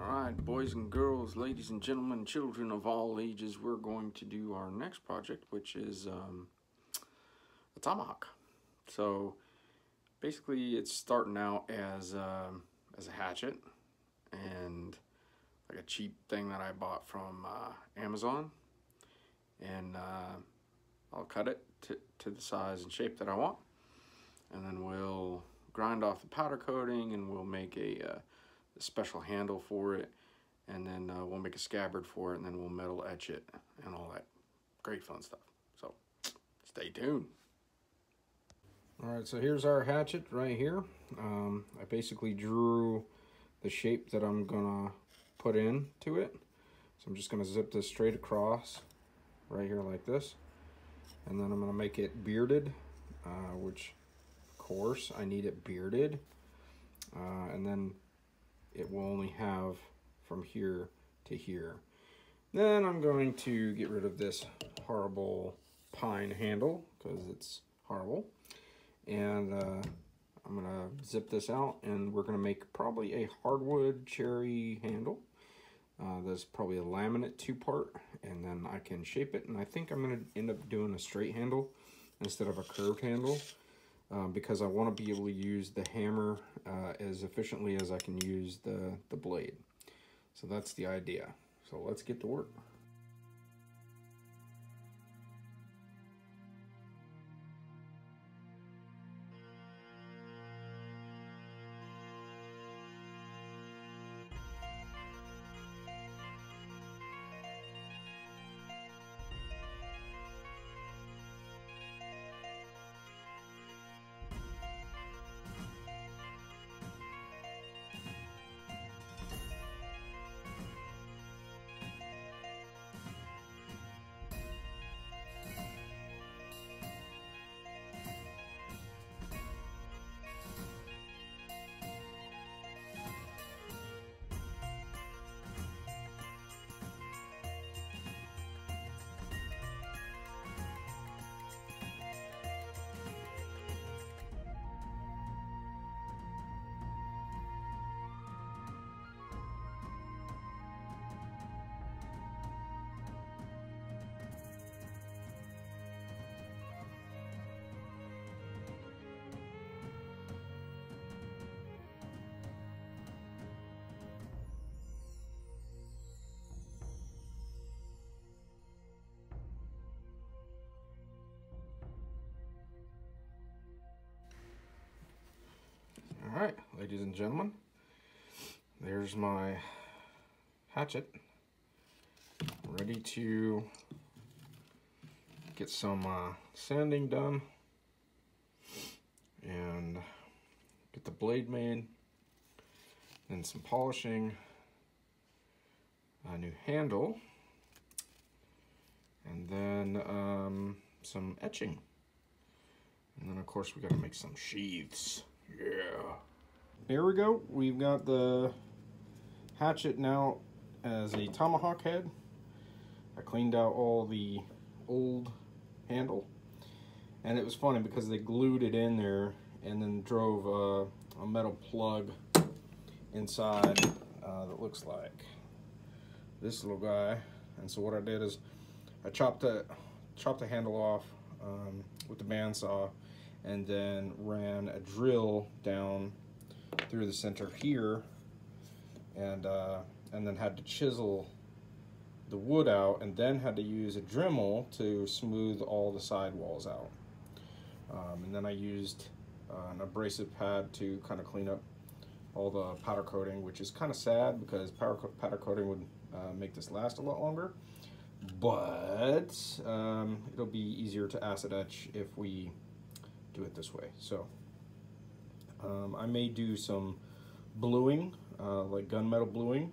Alright, boys and girls, ladies and gentlemen, children of all ages, we're going to do our next project, which is a tomahawk. So basically it's starting out as a hatchet and like a cheap thing that I bought from Amazon, and I'll cut it to the size and shape that I want, and then we'll grind off the powder coating and we'll make a special handle for it, and then we'll make a scabbard for it, and then we'll metal etch it and all that great fun stuff. So stay tuned. Alright, so here's our hatchet right here. I basically drew the shape that I'm gonna put into it. So I'm just gonna zip this straight across right here like this, and then I'm gonna make it bearded, which of course I need it bearded, and then it will only have from here to here. Then I'm going to get rid of this horrible pine handle because it's horrible, and I'm gonna zip this out, and we're gonna make probably a hardwood cherry handle. There's probably a laminate 2-part, and then I can shape it, and I think I'm gonna end up doing a straight handle instead of a curved handle, because I want to be able to use the hammer as efficiently as I can use the blade. So that's the idea. So let's get to work. All right, ladies and gentlemen, there's my hatchet, ready to get some sanding done and get the blade made, and some polishing, a new handle, and then some etching, and then of course we got to make some sheaths. Yeah. Here we go. We've got the hatchet now as a tomahawk head. I cleaned out all the old handle, and it was funny because they glued it in there and then drove a metal plug inside that looks like this little guy. And so what I did is I chopped the handle off with the bandsaw, and then ran a drill down through the center here, and then had to chisel the wood out, and then had to use a Dremel to smooth all the sidewalls out. And then I used an abrasive pad to kind of clean up all the powder coating, which is kind of sad because powder coating would make this last a lot longer, but it'll be easier to acid etch if we do it this way. So I may do some bluing, like gunmetal bluing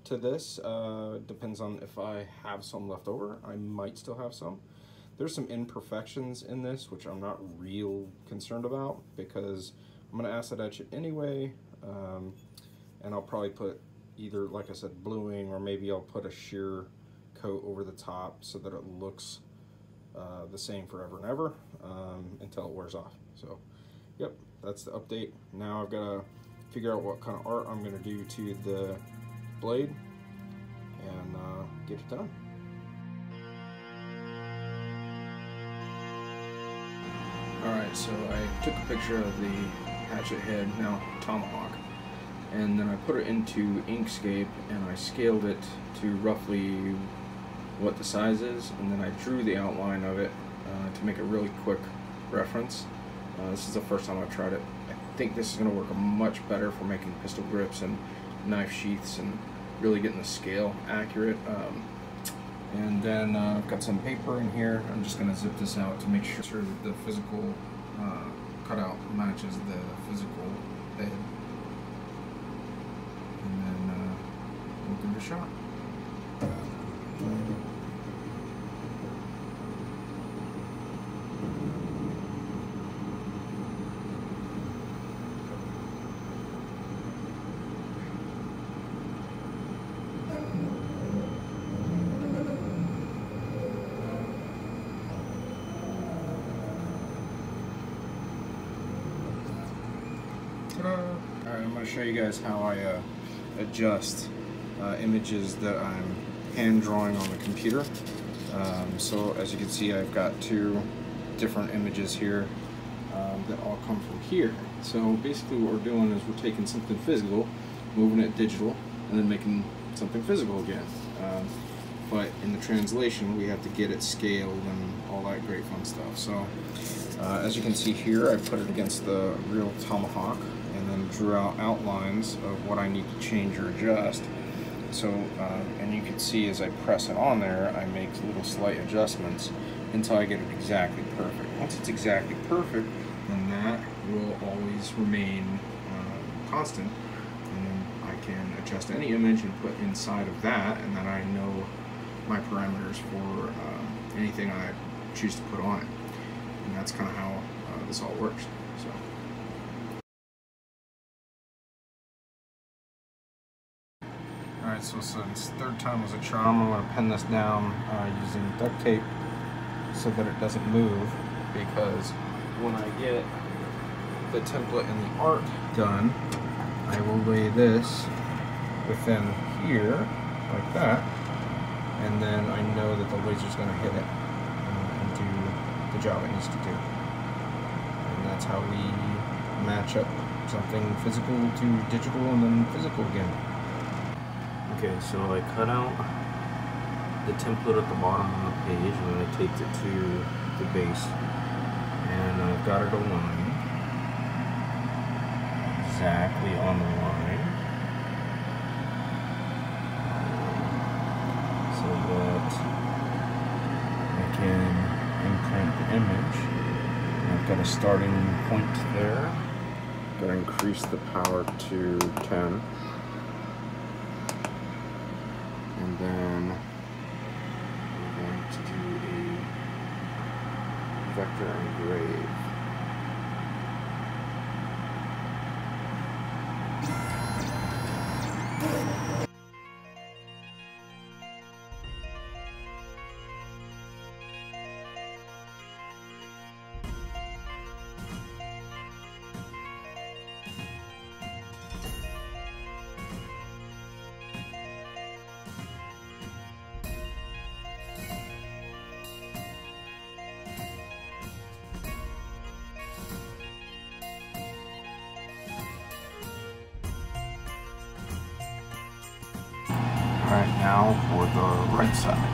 to this. Depends on if I have some left over. I might still have some. There's some imperfections in this which I'm not real concerned about because I'm gonna acid etch it anyway, and I'll probably put either, like I said, bluing, or maybe I'll put a sheer coat over the top so that it looks the same forever and ever, until it wears off. So yep, that's the update. Now I've got to figure out what kind of art I'm going to do to blade and get it done. Alright, so I took a picture of the Hatchet head, now Tamahawk, and then I put it into Inkscape and I scaled it to roughly what the size is, and then I drew the outline of it to make a really quick reference. This is the first time I've tried it. I think this is going to work much better for making pistol grips and knife sheaths and really getting the scale accurate. And then I've got some paper in here. I'm just going to zip this out to make sure that the physical cutout matches the physical head. And then we'll give it a shot. Alright, I'm going to show you guys how I adjust images that I'm hand drawing on the computer. So as you can see, I've got two different images here that all come from here. So basically what we're doing is we're taking something physical, moving it digital, and then making something physical again. But in the translation we have to get it scaled and all that great fun stuff. So as you can see here, I put it against the real Tamahawk and then drew out outlines of what I need to change or adjust. So, and you can see as I press it on there, I make little slight adjustments until I get it exactly perfect. Once it's exactly perfect, then that will always remain constant, and then I can adjust any image and put inside of that, and then I know my parameters for anything I choose to put on it. And that's kind of how this all works. So. Alright, so since third time was a charm, I'm going to pin this down using duct tape so that it doesn't move, because when I get the template and the art done, I will lay this within here, like that, and then I know that the laser's going to hit it and do the job it needs to do. And that's how we match up something physical to digital and then physical again. Okay, so I cut out the template at the bottom of the page and then I taped it to the base. And I've got it aligned exactly on the line. So that I can imprint the image. And I've got a starting point there. I'm going to increase the power to 10. And then we're going to do a vector engrave. Alright, now for the right side.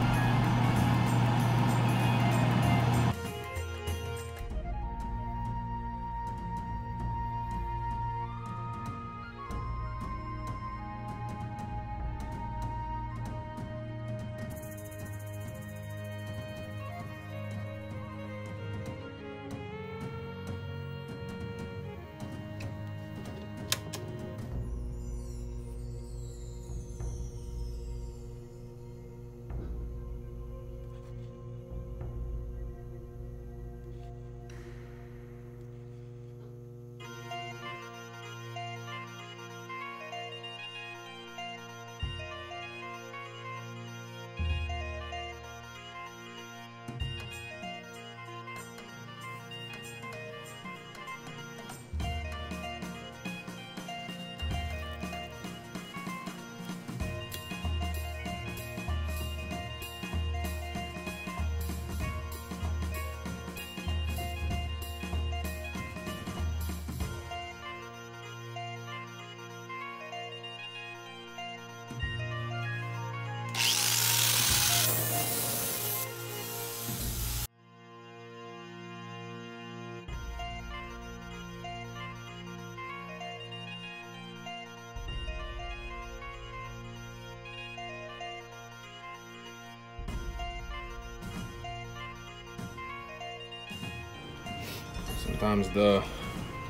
Sometimes the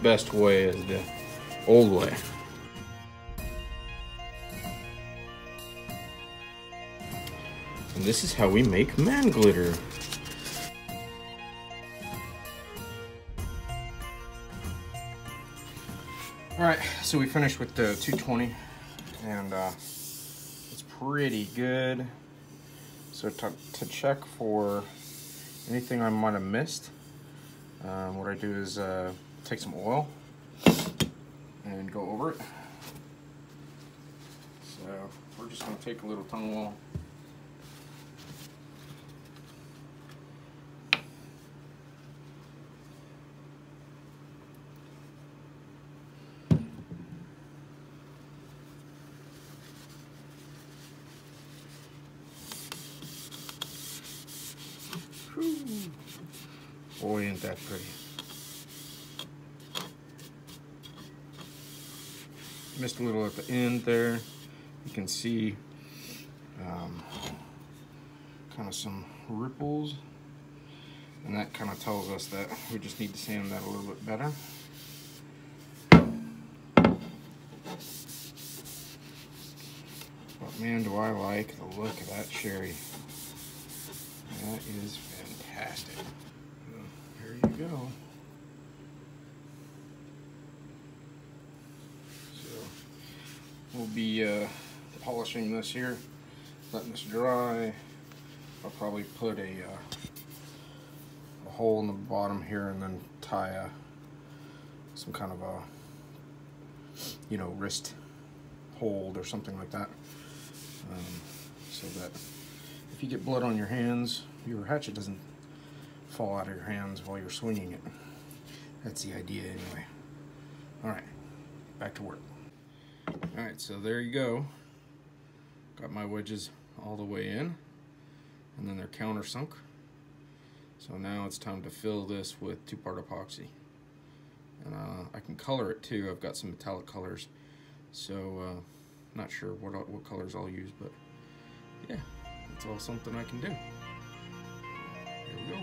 best way is the old way. And this is how we make man glitter. Alright, so we finished with the 220, and it's pretty good. So to check for anything I might have missed, what I do is take some oil and go over it. So we're just going to take a little tongue oil. Boy, ain't that pretty. Missed a little at the end there. You can see kind of some ripples, and that kind of tells us that we just need to sand that a little bit better. But man, do I like the look of that cherry. That is fantastic. There you go. So we'll be polishing this here, letting this dry. I'll probably put a hole in the bottom here and then tie some kind of a wrist hold or something like that, so that if you get blood on your hands, your hatchet doesn't fall out of your hands while you're swinging it. That's the idea anyway. Alright, back to work. Alright, so there you go. Got my wedges all the way in, and then they're countersunk. So now it's time to fill this with 2-part epoxy. And I can color it too. I've got some metallic colors. So not sure what colors I'll use, but yeah, it's all something I can do. Here we go.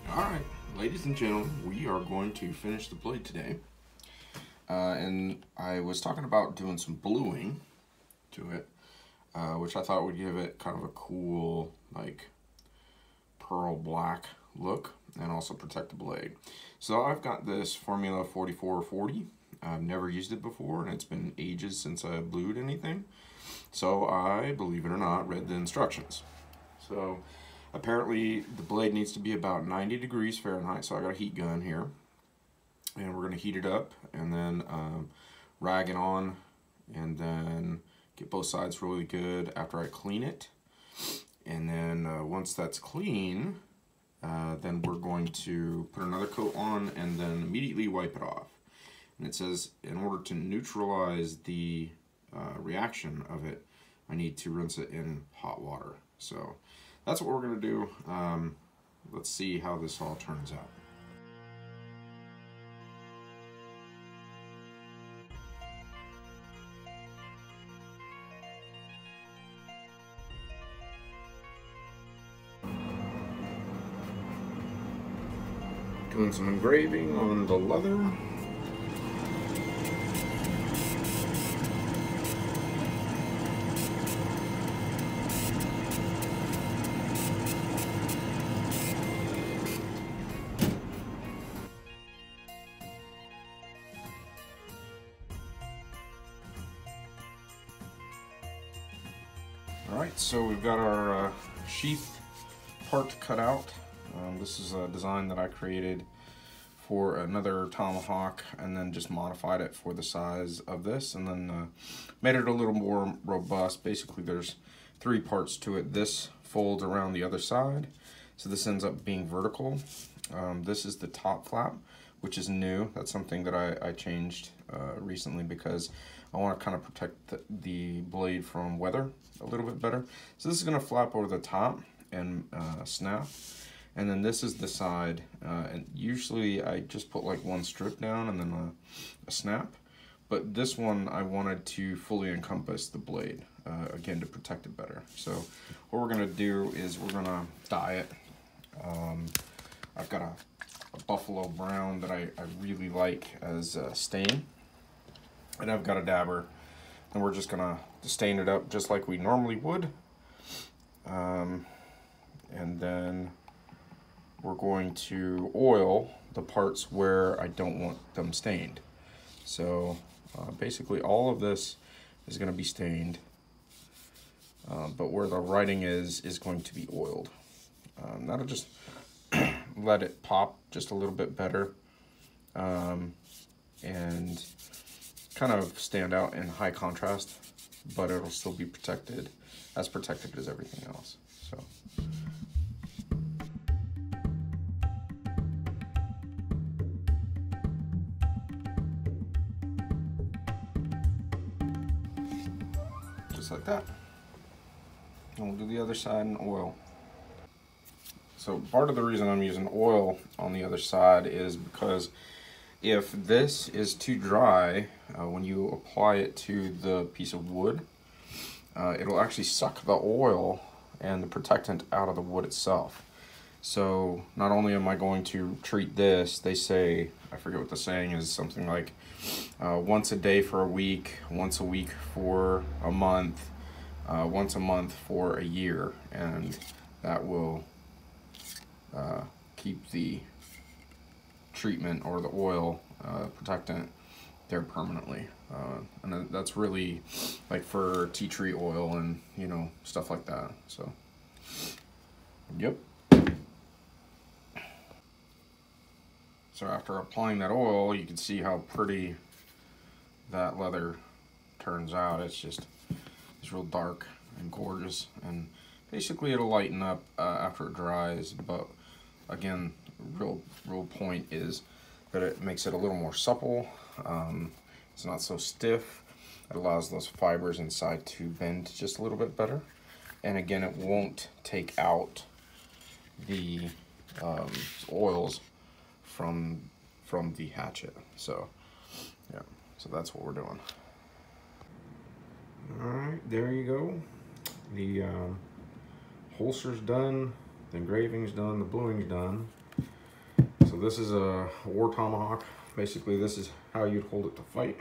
Alright, ladies and gentlemen, we are going to finish the blade today. And I was talking about doing some bluing to it, which I thought would give it kind of a cool, like, pearl black look and also protect the blade. So I've got this Formula 4440. I've never used it before, and it's been ages since I blued anything. So I, believe it or not, read the instructions. So apparently the blade needs to be about 90 degrees Fahrenheit, so I got a heat gun here. And we're going to heat it up and then rag it on, and then get both sides really good after I clean it. And then once that's clean, then we're going to put another coat on and then immediately wipe it off. And it says in order to neutralize the reaction of it, I need to rinse it in hot water. So that's what we're going to do. Let's see how this all turns out. Doing some engraving on the leather. Alright, so we've got our sheath part cut out. This is a design that I created for another Tamahawk and then just modified it for the size of this, and then made it a little more robust. Basically there's 3 parts to it. This folds around the other side, so this ends up being vertical. This is the top flap, which is new. That's something that I changed recently because I want to kind of protect the blade from weather a little bit better. So this is going to flap over the top and snap. And then this is the side, and usually I just put like one strip down and then a snap. But this one I wanted to fully encompass the blade, again, to protect it better. So what we're gonna do is we're gonna dye it. I've got a buffalo brown that I really like as a stain. And I've got a dabber, and we're just gonna stain it up just like we normally would. And then we're going to oil the parts where I don't want them stained. So basically all of this is going to be stained, but where the writing is going to be oiled. That'll just let it pop just a little bit better, and kind of stand out in high contrast, but it'll still be protected as everything else. So. Just like that. And we'll do the other side in oil. So part of the reason I'm using oil on the other side is because if this is too dry, when you apply it to the piece of wood, it'll actually suck the oil and the protectant out of the wood itself. So not only am I going to treat this, they say, I forget what the saying is, something like once a day for a week, once a week for a month, once a month for a year, and that will keep the treatment or the oil protectant there permanently. And that's really like for tea tree oil and, you know, stuff like that. So, yep. So after applying that oil, you can see how pretty that leather turns out. It's real dark and gorgeous, and basically it'll lighten up after it dries. But again, real point is that it makes it a little more supple. It's not so stiff. It allows those fibers inside to bend just a little bit better, and again, it won't take out the oils from the hatchet. So yeah, so that's what we're doing. All right, there you go. The holster's done, the engraving's done, the bluing's done. So this is a war tomahawk. Basically, this is how you'd hold it to fight.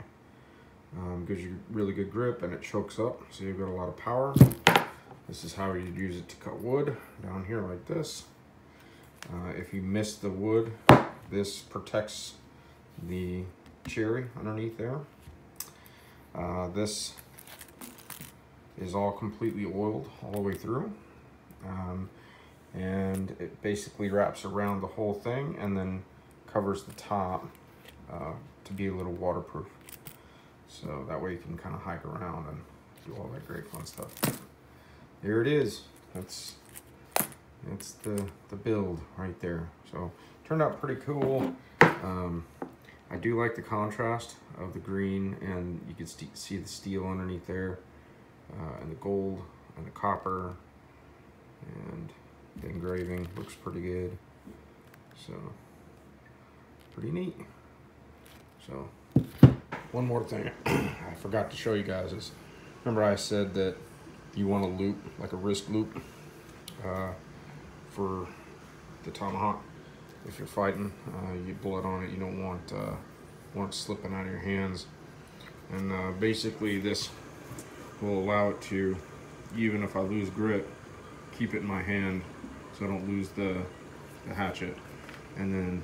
Gives you really good grip and it chokes up, so you've got a lot of power. This is how you'd use it to cut wood, down here like this. If you miss the wood, this protects the cherry underneath there. This is all completely oiled all the way through. And it basically wraps around the whole thing and then covers the top to be a little waterproof. So that way you can kind of hike around and do all that great fun stuff. There it is. That's the build right there. So turned out pretty cool. I do like the contrast of the green, and you can see the steel underneath there, and the gold and the copper, and the engraving looks pretty good. So pretty neat. So one more thing I forgot to show you guys is, remember I said that you want a loop, like a wrist loop, for the tomahawk. If you're fighting, you bullet on it, you don't want it slipping out of your hands. And basically this will allow it to, even if I lose grip, keep it in my hand so I don't lose the hatchet, and then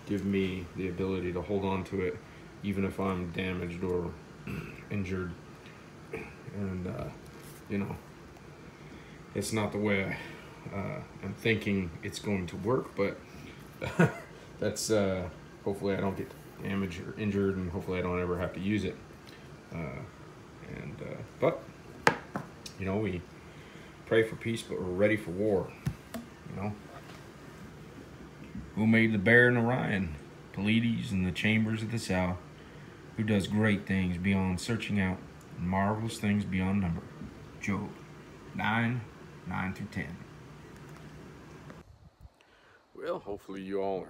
give me the ability to hold on to it even if I'm damaged or injured. And you know, it's not the way I'm thinking it's going to work, but that's hopefully I don't get damaged or injured, and hopefully I don't ever have to use it. But you know, we pray for peace, but we're ready for war. You know, who made the bear and the lion? Pleiades and the chambers of the south. who does great things beyond searching out marvelous things beyond number. Job 9:9-10. Well, hopefully you all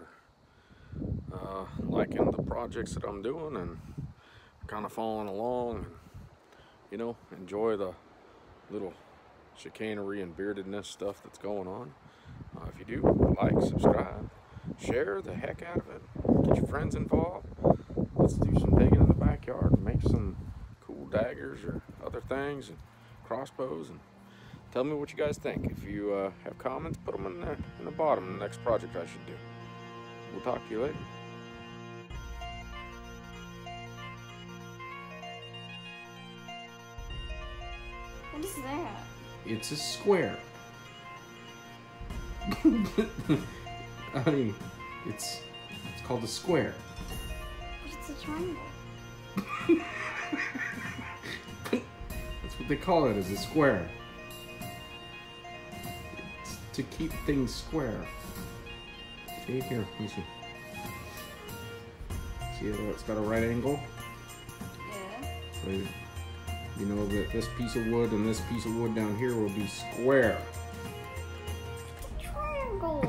are liking the projects that I'm doing and kind of following along and, you know, enjoy the little chicanery and beardedness stuff that's going on. If you do, like, subscribe, share the heck out of it, get your friends involved. Let's do some digging in the backyard and make some cool daggers or other things and crossbows, and tell me what you guys think. If you have comments, put them in the bottom of the next project I should do. We'll talk to you later. What is that? It's a square. Honey, it's called a square. But it's a triangle. That's what they call it, is a square. It's to keep things square. See here, let me see. See how it's got a right angle? Yeah. So you know that this piece of wood and this piece of wood down here will be square. Triangle.